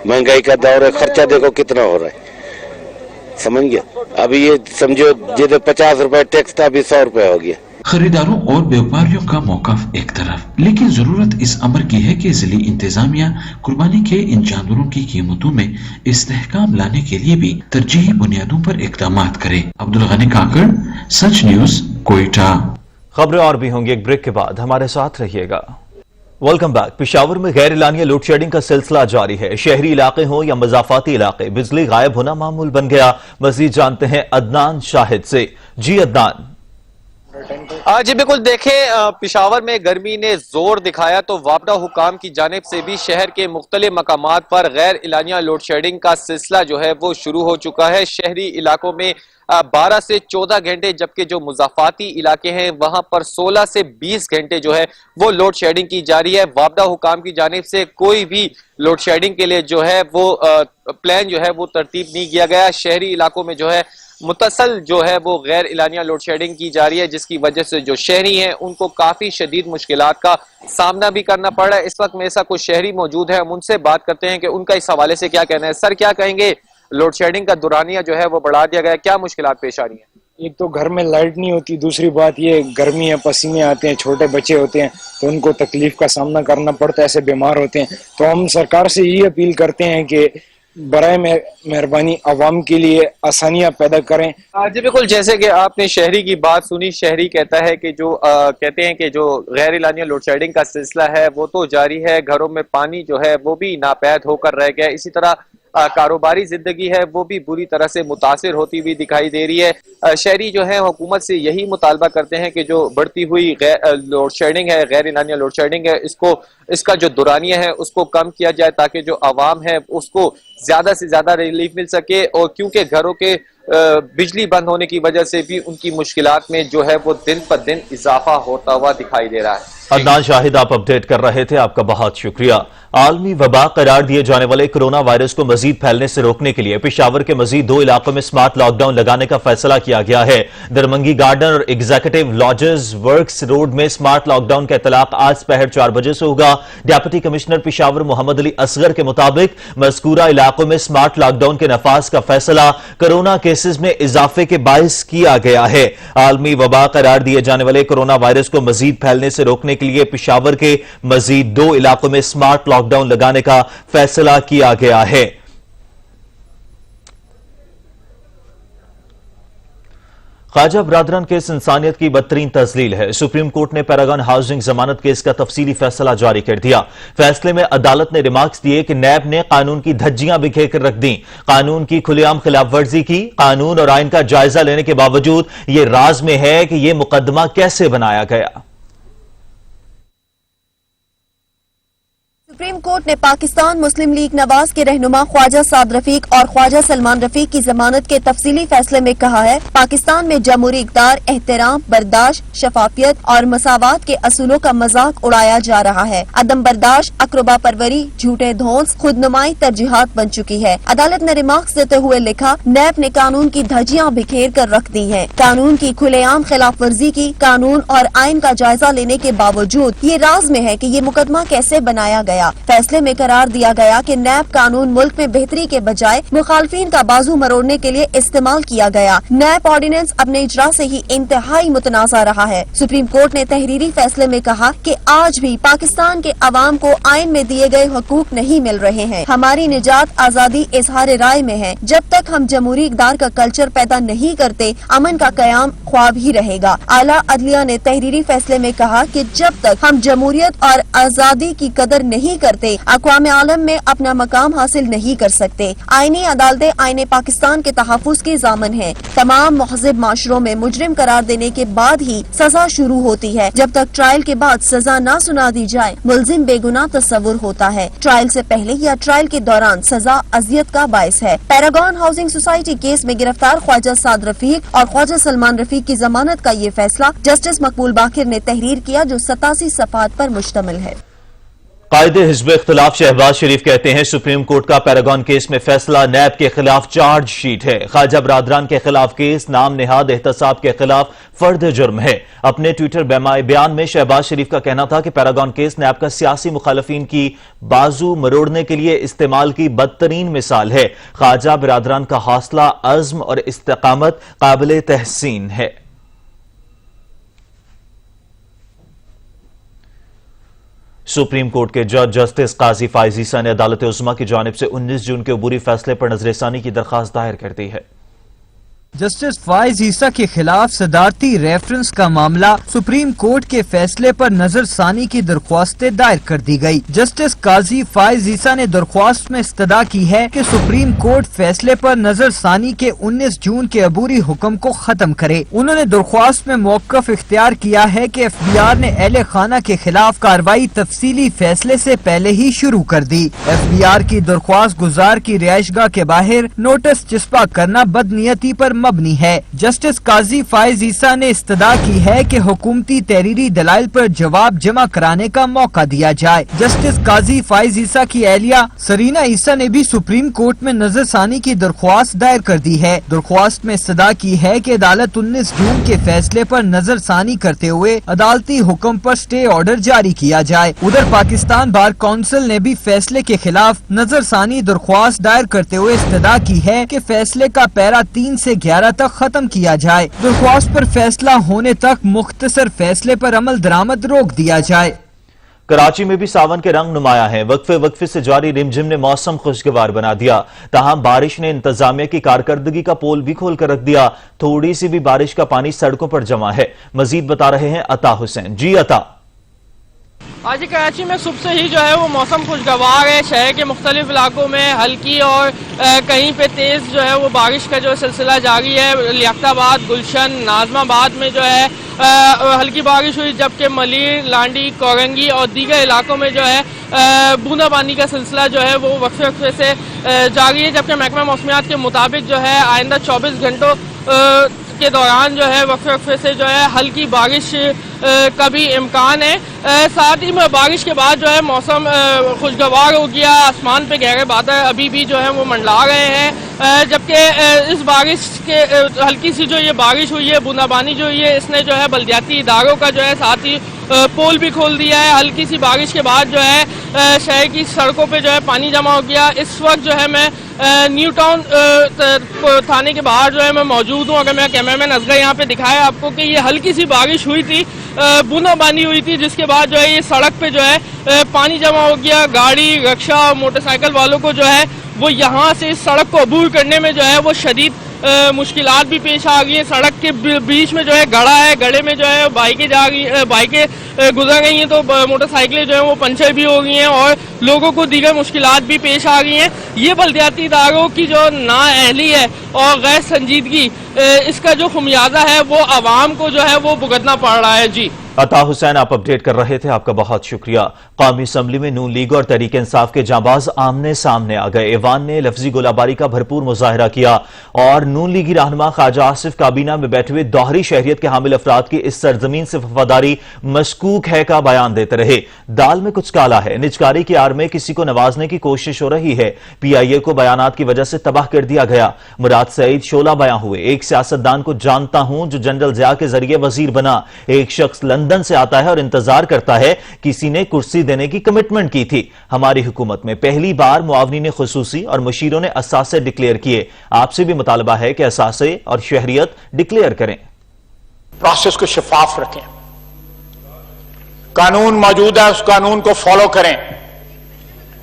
S22: महंगाई का दौर है, खर्चा देखो कितना हो रहा है, समझ गया। अभी ये समझो जैसे 50 रुपए टैक्स था, अभी 100 रुपए हो गया।
S21: खरीदारों और व्यापारियों का मौकफ एक तरफ, लेकिन जरूरत इस अमर की है कि जिली इंतजामिया कुर्बानी के इन जानवरों की कीमतों में इस्तेहकाम लाने के लिए भी तरजीही बुनियादों पर इक़दाम करे। अब्दुल गनी काकड़, सच न्यूज, कोयटा।
S1: खबरें और भी होंगी एक ब्रेक के बाद, हमारे साथ रहिएगा। Welcome back. पेशावर में गैर इलानिया लोड शेडिंग का सिलसिला जारी है। शहरी इलाके हों या मज़ाफाती इलाके, बिजली गायब होना मामूल बन गया। मजीद जानते हैं अदनान शाहिद से। जी अदनान।
S4: जी बिल्कुल, देखें पेशावर में गर्मी ने जोर दिखाया तो वापडा हुकाम की जानिब से भी शहर के मुख्तलिफ मकामात पर गैर इलानिया लोड शेडिंग का सिलसिला जो है वो शुरू हो चुका है। शहरी इलाकों में 12 से 14 घंटे, जबकि जो मुजाफाती इलाके हैं वहां पर 16 से 20 घंटे जो है वो लोड शेडिंग की जा रही है। वापडा हुकाम की जानिब से कोई भी लोड शेडिंग के लिए जो है वो प्लान जो है वो तरतीब नहीं किया गया। शहरी इलाकों में जो है मुतसल जो है वो गैर इलानिया लोड शेडिंग की जा रही है, जिसकी वजह से जो शहरी हैं उनको काफी शदीद मुश्किलात का सामना भी करना पड़ रहा है। इस वक्त मेरे साथ कुछ शहरी मौजूद है, हम उनसे बात करते हैं कि उनका इस हवाले से क्या कहना है। सर, क्या कहेंगे, लोड शेडिंग का दुरानिया जो है वो बढ़ा दिया गया, क्या मुश्किलात पेश आ रही है?
S5: एक तो घर में लाइट नहीं होती, दूसरी बात ये गर्मी है, पसीने आते हैं, छोटे बच्चे होते हैं तो उनको तकलीफ का सामना करना पड़ता है, ऐसे बीमार होते हैं। तो हम सरकार से ये अपील करते हैं कि बराए मेहरबानी अवाम के लिए आसानियां पैदा करें।
S4: जी बिल्कुल, जैसे कि आपने शहरी की बात सुनी, शहरी कहता है कि जो कहते हैं कि जो गैर इलानिया लोड शेडिंग का सिलसिला है वो तो जारी है, घरों में पानी जो है वो भी नापैद होकर रह गया। इसी तरह कारोबारी जिंदगी है वो भी बुरी तरह से मुतासिर होती हुई दिखाई दे रही है। शहरी जो है हुकूमत से यही मुतालबा करते हैं कि जो बढ़ती हुई लोड शेडिंग है, गैर इलानिया लोड शेडिंग है, इसका जो दुरानिया है उसको कम किया जाए ताकि जो आवाम है उसको ज्यादा से ज्यादा रिलीफ मिल सके। और क्योंकि घरों के बिजली बंद होने की वजह से भी उनकी मुश्किलात में जो है वो दिन पर दिन इजाफा होता हुआ दिखाई दे रहा है।
S1: अदनान शाहिद आप अपडेट कर रहे थे, आपका बहुत शुक्रिया। आलमी वबा करार दिए जाने वाले कोरोना वायरस को मजीद फैलने से रोकने के लिए पेशावर के मजीद 2 इलाकों में स्मार्ट लॉकडाउन लगाने का फैसला किया गया है। दरमंगी गार्डन और एग्जीक्यूटिव लॉजेस वर्क्स रोड में स्मार्ट लॉकडाउन का इतलाक आज पहर 4 बजे से होगा। डिप्टी कमिश्नर पेशावर मोहम्मद अली असगर के मुताबिक मज़कूरा इलाकों में स्मार्ट लॉकडाउन के नफाज का फैसला कोरोना केसेस में इजाफे के बायस किया गया है। आलमी वबा करार दिए जाने वाले कोरोना वायरस को मजीद फैलने से रोकने के लिए पेशावर के मजीद 2 इलाकों में स्मार्ट लॉकडाउन लगाने का फैसला किया गया है। ख्वाजा बरादरान केस इंसानियत की बदतरीन तजलील है। सुप्रीम कोर्ट ने पैरागन हाउसिंग जमानत केस का तफसीली फैसला जारी कर दिया। फैसले में अदालत ने रिमार्क्स दिए कि नैब ने कानून की धज्जियां बिखेर कर रख दी, कानून की खुलेआम खिलाफ वर्जी की। कानून और आइन का जायजा लेने के बावजूद यह राज में है कि यह मुकदमा कैसे बनाया गया।
S6: सुप्रीम कोर्ट ने पाकिस्तान मुस्लिम लीग नवाज के रहनुमा ख्वाजा साद रफीक और ख्वाजा सलमान रफीक की जमानत के तफसीली फैसले में कहा है, पाकिस्तान में जमहूरी इक़्तिदार, एहतराम, बर्दाश्त, शफाफियत और मसावात के असूलों का मजाक उड़ाया जा रहा है। अदम बर्दाश्त, अकरबा परवरी, झूठे धौंस, खुदनुमाई तरजीहात बन चुकी है। अदालत ने रिमार्क्स देते हुए लिखा, नैब ने कानून की धज्जियां बिखेर कर रख दी हैं। कानून की खुलेआम खिलाफ वर्जी की। कानून और आइन का जायजा लेने के बावजूद ये राज में है कि ये मुकदमा कैसे बनाया गया। फैसले में करार दिया गया कि नैब कानून मुल्क में बेहतरी के बजाय मुखालफिन का बाजू मरोड़ने के लिए इस्तेमाल किया गया। नैब ऑर्डिनेंस अपने इजरा से ही इंतहाई मुतनाज़ा रहा है। सुप्रीम कोर्ट ने तहरीरी फैसले में कहा कि आज भी पाकिस्तान के अवाम को आइन में दिए गए हकूक नहीं मिल रहे हैं। हमारी निजात आजादी इजहार राय में है। जब तक हम जमहूरी इक़्तिदार का कल्चर पैदा नहीं करते, अमन का कयाम ख्वाब ही रहेगा। आला अदलिया ने तहरीरी फैसले में कहा कि जब तक हम जमहूरियत और आजादी की कदर नहीं करते, अक़वाम आलम में अपना मकाम हासिल नहीं कर सकते। आईनी अदालतें आईने पाकिस्तान के तहफ़्फ़ुज़ की ज़ामन हैं। तमाम महज़िब माशरों में मुजरिम करार देने के बाद ही सजा शुरू होती है। जब तक ट्रायल के बाद सजा न सुना दी जाए, मुल्जिम बेगुनाह तस्वुर होता है। ट्रायल से पहले या ट्रायल के दौरान सजा अजियत का बायस है। पैरागन हाउसिंग सोसाइटी केस में गिरफ्तार ख्वाजा साद रफीक और ख्वाजा सलमान रफीक की जमानत का ये फैसला जस्टिस मकबूल बाकिर ने तहरीर किया, जो 87 सफ़हात पर मुश्तमिल है।
S1: قائد حزب اختلاف شہباز شریف کہتے ہیں سپریم کورٹ کا پیراگون کیس میں فیصلہ نیب کے خلاف چارج شیٹ ہے. خواجہ برادران کے خلاف کیس نام نہاد احتساب کے خلاف فرد جرم ہے. اپنے ٹویٹر بیان میں شہباز شریف کا کہنا تھا کہ پیراگون کیس نیب کا سیاسی مخالفین کی بازو مروڑنے کے لیے استعمال کی بدترین مثال ہے. خواجہ برادران کا حوصلہ، عزم اور استقامت قابل تحسین ہے. سپریم کورٹ کے جج جسٹس قاضی فائز عیسیٰ نے عدالت عظمیٰ کی جانب سے 19 جون کے عبوری فیصلے پر نظر ثانی کی درخواست دائر کر دی ہے.
S7: جسٹس فائز عیسیٰ کے خلاف صدارتی ریفرنس کا معاملہ سپریم کورٹ کے فیصلے پر نظر ثانی کی درخواستیں دائر کر دی گئی. جسٹس قاضی فائز عیسیٰ نے درخواست میں استدعا کی ہے کہ سپریم کورٹ فیصلے پر نظر ثانی کے 19 جون کے عبوری حکم کو ختم کرے. انہوں نے درخواست میں موقف اختیار کیا ہے کہ FBR نے اہل خانہ کے خلاف کارروائی تفصیلی فیصلے سے پہلے ہی شروع کر دی. FBR کی درخواست گزار کی رہائش گاہ کے باہر نوٹس چسپاں کرنا بدنیتی پر مبنی ہے. جسٹس قاضی فائز عیسیٰ نے استدعا کی ہے کہ حکومتی تحریری دلائل پر جواب جمع کرانے کا موقع دیا جائے. جسٹس قاضی فائز عیسیٰ کی اہلیہ سرینا عیسیٰ نے بھی سپریم کورٹ میں نظر ثانی کی درخواست دائر کر دی ہے. درخواست میں استدعا کی ہے کہ عدالت 19 جون کے فیصلے پر نظر ثانی کرتے ہوئے عدالتی حکم پر سٹے آرڈر جاری کیا جائے. ادھر پاکستان بار کونسل نے بھی فیصلے کے خلاف نظر ثانی درخواست دائر کرتے ہوئے استدعا کی ہے کہ فیصلے کا پیرا 3 سے 11 تک ختم کیا جائے. درخواست پر فیصلہ ہونے تک مختصر فیصلے پر عمل درآمد روک دیا جائے.
S1: کراچی میں بھی ساون کے رنگ نمایاں ہیں. وقفے سے جاری رمجم نے موسم خوشگوار بنا دیا. تاہم بارش نے انتظامیہ کی کارکردگی کا پول بھی کھول کر رکھ دیا. تھوڑی سی بھی بارش کا پانی سڑکوں پر جمع ہے. مزید بتا رہے ہیں عطا حسین. جی عطا.
S3: آج کراچی میں صبح سے ہی جو ہے وہ موسم خوشگوار ہے. شہر کے مختلف علاقوں میں ہلکی اور کہیں پہ تیز جو ہے وہ بارش کا جو سلسلہ جاری ہے. لیاقت آباد، گلشن، ناظم آباد میں جو ہے ہلکی بارش ہوئی، جبکہ ملیر، لانڈی، کورنگی اور دیگر علاقوں میں جو ہے بوندا باندی کا سلسلہ جو ہے وہ وقفے سے جاری ہے. جبکہ محکمہ موسمیات کے مطابق جو ہے آئندہ 24 گھنٹوں کے دوران جو ہے وقفے سے جو ہے ہلکی بارش کا بھی امکان ہے. ساتھ ہی بارش کے بعد جو ہے موسم خوشگوار ہو گیا. آسمان پہ گہرے بادل ابھی بھی جو ہے وہ منڈلا رہے ہیں. جبکہ اس بارش کے ہلکی سی جو یہ بارش ہوئی ہے، بوندا باندی جو ہوئی ہے، اس نے جو ہے بلدیاتی اداروں کا جو ہے ساتھ ہی پول بھی کھول دیا ہے. ہلکی سی بارش کے بعد جو ہے شہر کی سڑکوں پہ جو ہے پانی جمع ہو گیا. اس وقت جو ہے میں نیو ٹاؤن تھانے کے باہر جو ہے میں موجود ہوں. اگر میرا کیمرہ مین اصغر یہاں پہ دکھایا آپ کو کہ یہ ہلکی سی بارش ہوئی تھی، بوندا باندی ہوئی تھی، جس کے بعد جو ہے یہ سڑک پہ جو ہے پانی جمع ہو گیا. گاڑی، رکشہ اور موٹر سائیکل والوں کو جو ہے وہ یہاں سے اس سڑک کو عبور کرنے میں جو ہے وہ شدید مشکلات بھی پیش آ گئی ہیں. سڑک کے بیچ میں جو ہے گڑھا ہے، گڑھے میں جو ہے بائکیں گزر گئی ہیں، تو موٹر سائیکلیں جو ہیں وہ پنچر بھی ہو گئی ہیں اور لوگوں کو دیگر مشکلات بھی پیش آ گئی ہیں. یہ بلدیاتی اداروں کی جو نااہلی ہے اور غیر سنجیدگی، اس کا جو خمیازہ ہے وہ عوام کو جو ہے وہ بھگتنا پڑ رہا ہے. جی
S1: عطا حسین آپ اپڈیٹ کر رہے تھے، آپ کا بہت شکریہ. قومی اسمبلی میں نون لیگ اور تحریک انصاف کے جانباز آمنے سامنے آ گئے. ایوان نے لفظی گولہ باری کا بھرپور مظاہرہ کیا اور نون لیگی رہنما خواجہ آصف کابینہ میں بیٹھے ہوئے دوہری شہریت کے حامل افراد کی اس سرزمین سے وفاداری مشکوک ہے کا بیان دیتے رہے. دال میں کچھ کالا ہے، نجکاری کی آڑ میں کسی کو نوازنے کی کوشش ہو رہی ہے. PIA کو بیانات کی وجہ سے تباہ کر دیا گیا. مراد سعید شعلہ بیان ہوئے. ایک سیاستدان کو جانتا ہوں جو جنرل ضیاء کے ذریعے وزیر بنا. ایک شخص لندن سے آتا ہے اور انتظار کرتا ہے کسی نے کرسی دینے کی کمٹمنٹ کی تھی. ہماری حکومت میں پہلی بار معاونین خصوصی اور مشیروں نے اثاثے ڈکلیئر کیے. آپ سے بھی مطالبہ ہے کہ اثاثے اور شہریت ڈکلیئر کریں.
S8: پروسیس کو شفاف رکھیں، قانون موجود ہے اس قانون کو فالو کریں.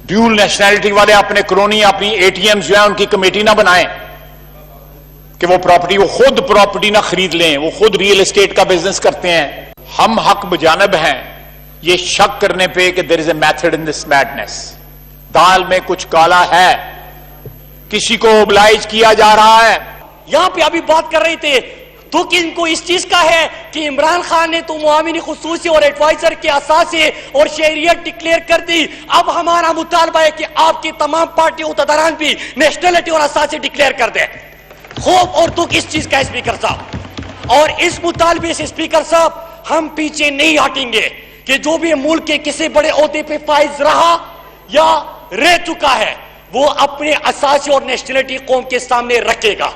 S8: ڈیول نیشنلٹی والے اپنے کلونی، اپنی ATMs جو ہیں ان کی کمیٹی نہ بنائیں کہ وہ خود پراپرٹی نہ خرید لیں. وہ خود ریئل اسٹیٹ کا بزنس کرتے ہیں. ہم حق بجانب ہیں یہ شک کرنے پہ کہ there is a method in this madness. دال میں کچھ کالا ہے، کسی کو اوبلائج کیا جا رہا ہے.
S9: یہاں پہ ابھی بات کر رہے تھے تو ان کو اس چیز کا ہے کہ عمران خان نے تو معاون خصوصی اور ایڈوائزر کے اثاثے اور شہریت ڈکلیئر کر دی. اب ہمارا مطالبہ ہے کہ آپ کی تمام پارٹی عہدیداران بھی نیشنلٹی اور اثاثے ڈکلیئر کر دیں. خوف اور دکھ اس چیز کا اسپیکر صاحب، اور اس مطالبے سے اسپیکر صاحب ہم پیچھے نہیں ہٹیں گے कि जो भी मुल्क के किसी बड़े ओहदे पे फाइज रहा या रह चुका है वो अपने असासी और नेशनलिटी कौम के सामने रखेगा।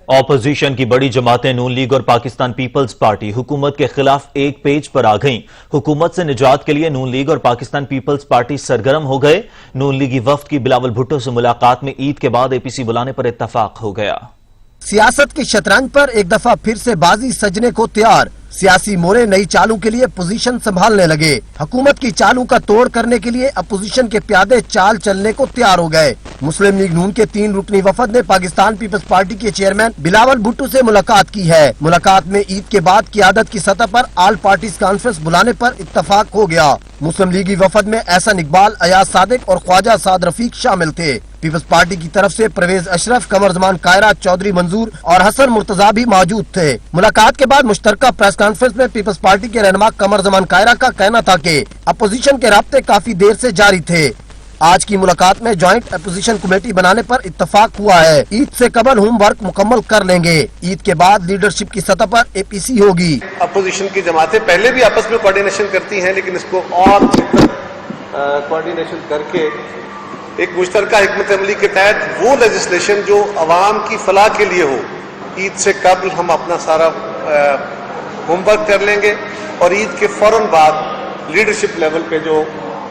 S1: ऑपोजिशन की बड़ी जमातें नून लीग और पाकिस्तान पीपल्स पार्टी हुकूमत के खिलाफ एक पेज पर आ गईं। हुकूमत से निजात के लिए नून लीग और पाकिस्तान पीपल्स पार्टी सरगर्म हो गए। नून लीगी वफ्द की बिलावल भुट्टो से मुलाकात में ईद के बाद एपीसी बुलाने पर इत्तफाक हो गया।
S17: सियासत के शतरंज पर एक दफा फिर से बाजी सजने को तैयार। सियासी मोरे नई चालों के लिए पोजीशन संभालने लगे। हुकूमत की चालों का तोड़ करने के लिए अपोजिशन के प्यादे चाल चलने को तैयार हो गए। मुस्लिम लीग नून के 3 रुकनी वफद ने पाकिस्तान पीपल्स पार्टी के चेयरमैन बिलावल भुट्टो से मुलाकात की है। मुलाकात में ईद के बाद क़ियादत की सतह पर ऑल पार्टीज कॉन्फ्रेंस बुलाने पर इत्तफाक हो गया। मुस्लिम लीगी वफद में एहसन इकबाल, अयाज सादिक और ख्वाजा साद रफीक शामिल थे। पीपल्स पार्टी की तरफ से परवेज अशरफ, कमर जमान कायरा, चौधरी मंजूर और हसन मुर्तजा भी मौजूद थे। मुलाकात के बाद मुश्तरका प्रेस कॉन्फ्रेंस में पीपल्स पार्टी के रहनुमा कमर जमान कायरा का कहना था कि अपोजिशन के राब्ते काफी देर से जारी थे। आज की मुलाकात में ज्वाइंट अपोजिशन कमेटी बनाने पर इत्तफाक हुआ है। ईद से कबल होमवर्क मुकम्मल कर लेंगे। ईद के बाद लीडरशिप की सतह पर एपीसी होगी।
S12: अपोजिशन की जमातें पहले भी आपस में कोऑर्डिनेशन करती हैं, लेकिन इसको और कोऑर्डिनेशन करके एक मुश्तरका हिकमत अमली के तहत वो लेजिस्लेशन जो अवाम की फलाह के लिए हो, ईद से कबल हम अपना सारा होमवर्क कर लेंगे और ईद के फौरन बाद लीडरशिप लेवल पे जो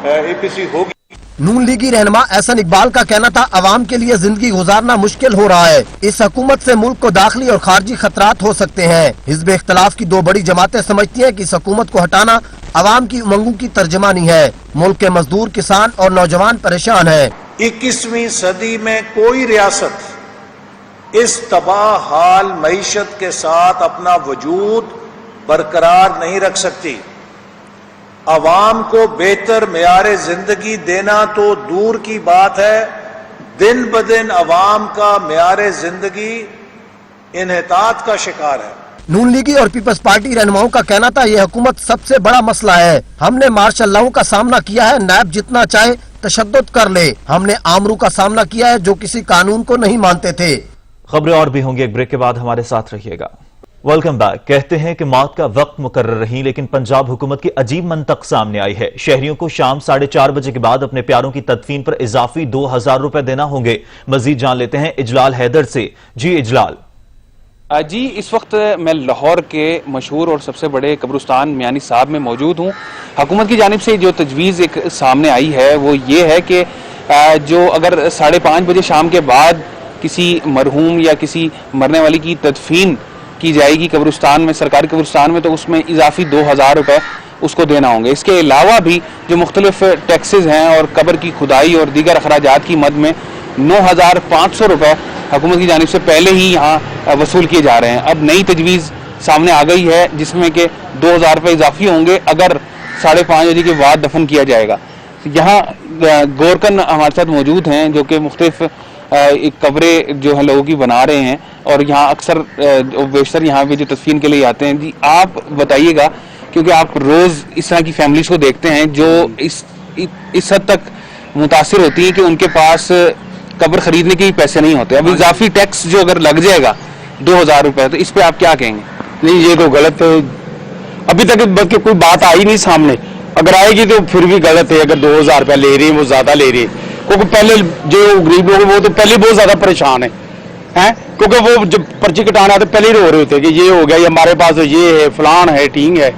S12: एपीसी होगी।
S17: नून लीगी रहनुमा एहसन इकबाल का कहना था अवाम के लिए जिंदगी गुजारना मुश्किल हो रहा है। इस हुकूमत से मुल्क को दाखिली और खारजी खतरात हो सकते हैं। हिज़्ब इख्तिलाफ की 2 बड़ी जमातें समझती हैं कि इस हुकूमत को हटाना अवाम की उमंगों की तर्जमानी है। मुल्क के मजदूर, किसान और नौजवान परेशान है।
S13: 21वीं सदी में कोई रियासत इस तबाह हाल मईशत के साथ अपना वजूद बरकरार नहीं रख सकती। अवाम को बेहतर मेयारे जिंदगी देना तो दूर की बात है, दिन ब दिन अवाम का मेयारे जिंदगी इन्हितात का शिकार है।
S17: नून लीगी और पीपल्स पार्टी रहनुमाओं का कहना था यह हुकूमत सबसे बड़ा मसला है। हमने मार्शल लॉ का सामना किया है, नैब जितना चाहे तशद्दुद कर ले। हमने आमरू का सामना किया है जो किसी कानून को नहीं मानते थे।
S1: खबरें और भी होंगी, एक ब्रेक के बाद हमारे साथ रहिएगा। Welcome back. कहते हैं कि मौत का वक्त मुकर्रर रही, लेकिन पंजाब हुकूमत की अजीब मंतक सामने आई है। शहरियों को शाम 4:30 बजे के बाद अपने प्यारों की तदफीन पर इजाफी 2000 रुपए देना होंगे। मजीद जान लेते हैं इजलाल हैदर से। जी इजलाल।
S14: जी, इस वक्त मैं लाहौर के मशहूर और सबसे बड़े कब्रिस्तान मियानी साहब में मौजूद हूँ। हुकूमत की जानिब से जो तजवीज़ एक सामने आई है वो ये है कि जो अगर 5:30 बजे शाम के बाद किसी मरहूम या किसी मरने वाली की तदफीन की जाएगी कब्रिस्तान में, सरकारी कब्रिस्तान में, तो उसमें इजाफी 2000 रुपये उसको देना होंगे। इसके अलावा भी जो मुख्तलिफ टैक्सेस हैं और कब्र की खुदाई और दीगर अखराजात की मद में 9500 रुपये हुकूमत की जानिब से पहले ही यहाँ वसूल किए जा रहे हैं। अब नई तजवीज़ सामने आ गई है जिसमें कि 2000 रुपये इजाफी होंगे अगर 5:30 बजे के बाद दफन किया जाएगा। यहाँ गोरकन हमारे साथ मौजूद हैं जो कि मुख्तलिफ कब्रें जो है लोगों की बना रहे हैं और यहाँ अक्सर बेशतर यहाँ पे जो तदफीन के लिए आते हैं। जी आप बताइएगा, क्योंकि आप रोज़ इस तरह की फैमिलीज को देखते हैं जो इस हद तक मुतासिर होती हैं कि उनके पास कब्र खरीदने के भी पैसे नहीं होते। अब इजाफी टैक्स जो अगर लग जाएगा 2000 रुपये, तो इस पे आप क्या कहेंगे?
S24: नहीं, ये तो गलत है। अभी तक बल्कि कोई बात आई नहीं सामने, अगर आएगी तो फिर भी गलत है। अगर 2000 रुपया ले रही है वो ज्यादा ले रही है, क्योंकि पहले जो गरीब लोग वो तो पहले बहुत ज्यादा परेशान है, क्योंकि वो जब पर्ची कटाने आते पहले ही रो रहे होते कि ये हो गया, ये हमारे पास तो ये है, फलान है, टींग है,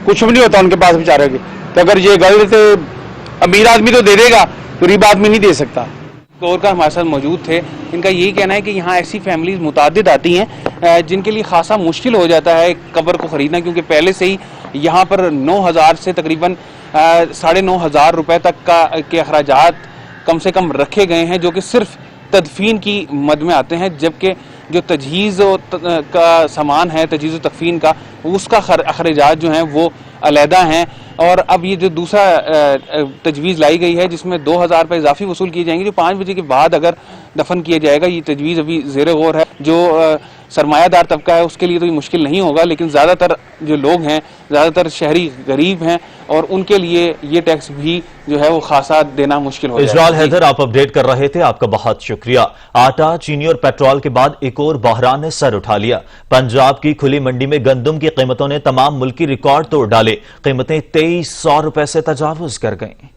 S24: कुछ भी नहीं होता उनके पास बेचारे के। तो अगर ये गलत है, अमीर आदमी तो दे देगा, गरीब आदमी नहीं दे सकता।
S14: और का हमारे साथ मौजूद थे, इनका यही कहना है कि यहाँ ऐसी फैमिलीज मुतादिद आती हैं जिनके लिए खासा मुश्किल हो जाता है कब्र को ख़रीदना, क्योंकि पहले से ही यहाँ पर 9000 से तकरीबन 9500 रुपये तक के अखराजात कम से कम रखे गए हैं जो कि सिर्फ तदफीन की मद में आते हैं, जबकि जो तजहीज़ का सामान है, तजहीज़ तकफीन का, उसका अखराजात जो हैं वो अलहदा हैं। और अब ये जो दूसरा तजवीज़ लाई गई है जिसमें 2000 रुपये इजाफी वसूल किए जाएंगे जो 5 बजे के बाद अगर दफन किया जाएगा। ये तजवीज़ अभी ज़ेर गौर है। जो सरमायादार तबका है उसके लिए तो ये मुश्किल नहीं होगा, लेकिन ज़्यादातर जो लोग हैं, ज़्यादातर शहरी गरीब हैं और उनके लिए ये टैक्स भी जो है वो खासा देना मुश्किल हो जाएगा।
S1: इजलाल हैदर आप अपडेट कर रहे थे, आपका बहुत शुक्रिया। आटा, चीनी और पेट्रोल के बाद एक और बहरान ने सर उठा लिया। पंजाब की खुली मंडी में गंदम की कीमतों ने तमाम मुल्की रिकॉर्ड तोड़ डाले। कीमतें 2300 रुपए से तजावुज कर गईं।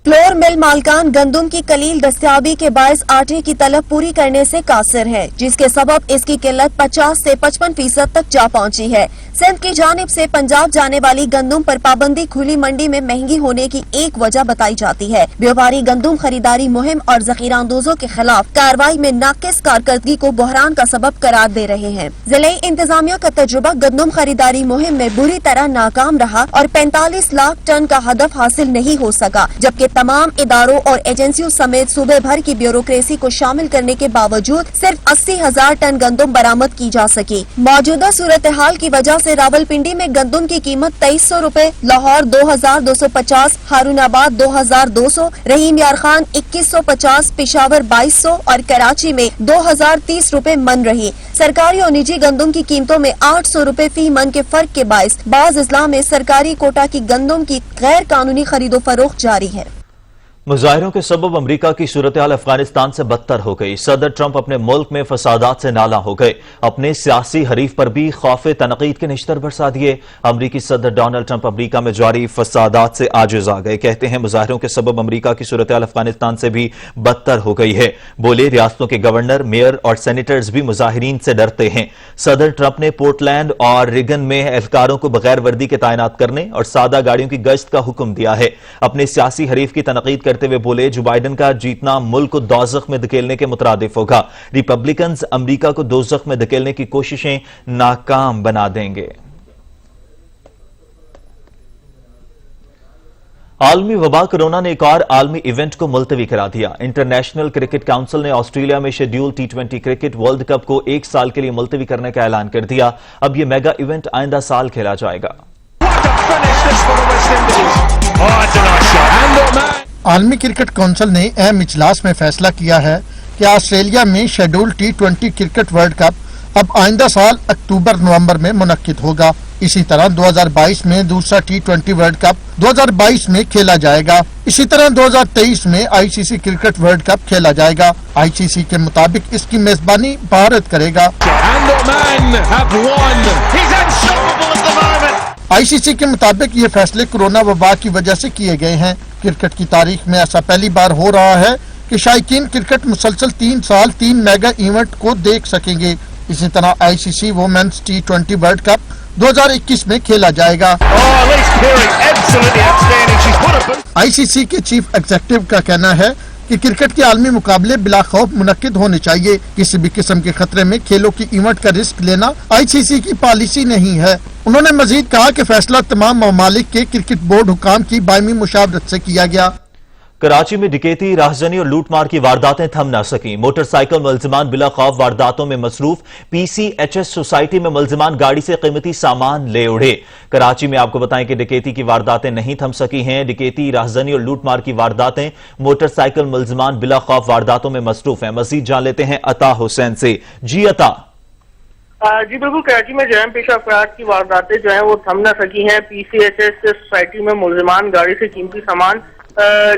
S6: फ्लोर मिल मालकान गंदम की कलील दस्तयाबी के बायस आटे की तलब पूरी करने से कासिर है, जिसके सबब इसकी किल्लत 50 से 55% तक जा पहुंची है। सिंध की जानिब से पंजाब जाने वाली गंदम पर पाबंदी खुली मंडी में महंगी होने की एक वजह बताई जाती है। व्यापारी गंदम खरीदारी मुहिम और जखीरांदोजों के खिलाफ कार्रवाई में नाकिस कारकर्दगी को बहरान का सबब करार दे रहे हैं। जिले इंतजामिया का तजुर्बा गंदम खरीदारी मुहिम में बुरी तरह नाकाम रहा और 45 लाख टन का हदफ हासिल नहीं हो सका, जबकि तमाम इदारों और एजेंसियों समेत सूबे भर की ब्यूरोक्रेसी को शामिल करने के बावजूद सिर्फ 80,000 टन गंदम बरामद की जा सकी। मौजूदा सूरत हाल की वजह से रावलपिंडी में गंदम की कीमत 2300 रुपए, लाहौर 2250, हारूनाबाद 2200, रहीम यार खान 2150, पिशावर 2200 और कराची में 2030 रुपए मन रही। सरकारी और निजी गंदम की कीमतों में 800 रुपए फी मन के फर्क के बायस बाज अजला में सरकारी कोटा की गंदम की गैर कानूनी खरीदो फरोख्त जारी है।
S1: मुजाहिरों के सबब अमरीका की सूरत-ए-हाल अफगानिस्तान से बदतर हो गई। सदर ट्रंप अपने मुल्क में फसादात से नाला हो गए। अपने सियासी हरीफ पर भी खौफ तनकीद के निश्तर बरसा दिए। अमरीकी सदर डोनाल्ड ट्रंप अमरीका में जारी फसादात से आजिज आ गए। कहते हैं मुजाहिरों के सबब अमरीका की सूरत-ए-हाल अफगानिस्तान से भी बदतर हो गई है। बोले रियासतों के गवर्नर, मेयर और सेनेटर्स भी मुजाहिरीन से डरते हैं। सदर ट्रंप ने पोर्टलैंड और रिगन में एहलकारों को बगैर वर्दी के तैनात करने और सादा गाड़ियों की गश्त का हुक्म दिया है। अपने सियासी हरीफ की तनकीद करते हुए बोले जो बाइडन का जीतना मुल्क को दोज़ख में धकेलने के मुतरादिफ होगा। रिपब्लिकन्स अमरीका को दोज़ख में धकेलने की कोशिशें नाकाम बना देंगे। आलमी वबा कोरोना ने एक और आलमी इवेंट को मुलतवी करा दिया। इंटरनेशनल क्रिकेट काउंसिल ने ऑस्ट्रेलिया में schedule T20 cricket world cup को 1 साल के लिए मुलतवी करने का ऐलान कर दिया। अब यह मेगा इवेंट आइंदा साल खेला जाएगा।
S2: आलमी क्रिकेट काउंसिल ने अहम इजलास में फैसला किया है कि ऑस्ट्रेलिया में schedule T20 cricket world cup अब आइंदा साल अक्टूबर-नवंबर में मुनक्किद होगा। इसी तरह 2022 में दूसरा T20 वर्ल्ड कप 2022 में खेला जाएगा। इसी तरह 2023 में ICC क्रिकेट वर्ल्ड कप खेला जाएगा। ICC के मुताबिक इसकी मेजबानी भारत करेगा। ICC के मुताबिक ये फैसले कोरोना वबा की वजह से किए गए हैं। क्रिकेट की तारीख में ऐसा पहली बार हो रहा है कि शायकीन क्रिकेट मुसलसल 3 साल 3 मेगा इवेंट को देख सकेंगे। इसी तरह ICC women's T20 world cup 2021 में खेला जाएगा। ICC के चीफ एग्जीक्यूटिव का कहना है कि क्रिकेट के आलमी मुकाबले बिला खौफ मुनक्किद होने चाहिए। किसी भी किस्म के खतरे में खेलों की इवेंट का रिस्क लेना ICC की पॉलिसी नहीं है। उन्होंने मजीद कहा कि फैसला तमाम ममालिक के क्रिकेट बोर्ड हुकाम की बायमी मुशावरत से किया गया।
S1: कराची में डकैती, राहजनी और लूटमार की वारदातें थम न सकी। मोटरसाइकिल मुलजिमान बिला खौफ वारदातों में मसरूफ। PCHS सोसाइटी में मुलजिमान गाड़ी से कीमती सामान ले उड़े। कराची में आपको बताएं कि डकैती की वारदातें नहीं थम सकी हैं। डकैती, राहजनी और लूटमार की वारदातें, मोटरसाइकिल मुलजिमान बिला खौफ वारदातों में मसरूफ हैं। मजीद जान लेते हैं अता हुसैन से। जी अता।
S11: जी बिल्कुल, कराची में जहम पेशा अफराद की वारदातें जो है वो थम न सकी हैं। PCHS सोसाइटी में मुलजिमान गाड़ी से कीमती सामान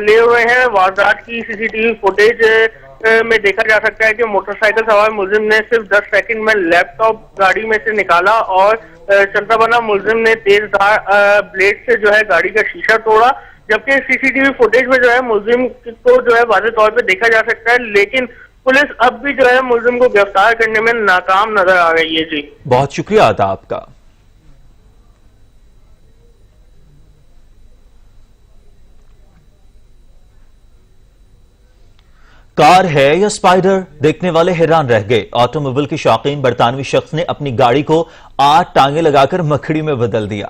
S11: ले हुए हैं। वारदात की CCTV फुटेज में देखा जा सकता है कि मोटरसाइकिल सवार मुलजिम ने सिर्फ 10 सेकंड में लैपटॉप गाड़ी में से निकाला और चलता बना मुलजिम ने तेजधार ब्लेड से जो है गाड़ी का शीशा तोड़ा। जबकि CCTV फुटेज में जो है मुलजिम को जो है वाज़ेह तौर पे देखा जा सकता है, लेकिन पुलिस अब भी जो है मुलजिम को गिरफ्तार करने में नाकाम नजर आ रही है। जी
S1: बहुत शुक्रिया अता आपका। कार है या स्पाइडर, देखने वाले हैरान रह गए। ऑटोमोबाइल के शौकीन बरतानवी शख्स ने अपनी गाड़ी को 8 टांगे लगाकर मकड़ी में बदल दिया।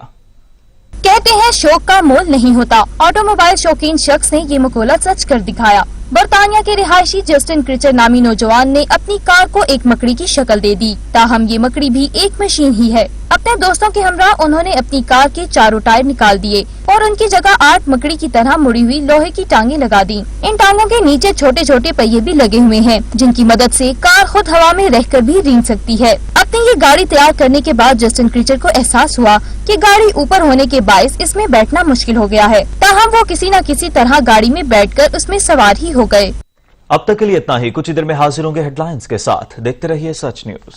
S15: कहते हैं शौक का मोल नहीं होता। ऑटोमोबाइल शौकीन शख्स ने ये मकौला सच कर दिखाया। बरतानिया के रिहायशी जस्टिन क्रिचर नामी नौजवान ने अपनी कार को एक मकड़ी की शक्ल दे दी। ताहम ये मकड़ी भी एक मशीन ही है। अपने दोस्तों के हमरा उन्होंने अपनी कार के चारों टायर निकाल दिए और उनकी जगह 8 मकड़ी की तरह मुड़ी हुई लोहे की टांगे लगा दी। इन टांगों के नीचे छोटे छोटे पहिए भी लगे हुए हैं, जिनकी मदद से कार खुद हवा में रहकर भी रेंग सकती है। अपनी ये गाड़ी तैयार करने के बाद जस्टिन क्रीचर को एहसास हुआ कि गाड़ी ऊपर होने के बायस इसमें बैठना मुश्किल हो गया है, ताहम वो किसी न किसी तरह गाड़ी में बैठकर उसमें सवार ही हो गए।
S1: अब तक के लिए इतना ही। कुछ ही देर में हाजिर होंगे हेडलाइंस के साथ। देखते रहिए सच न्यूज।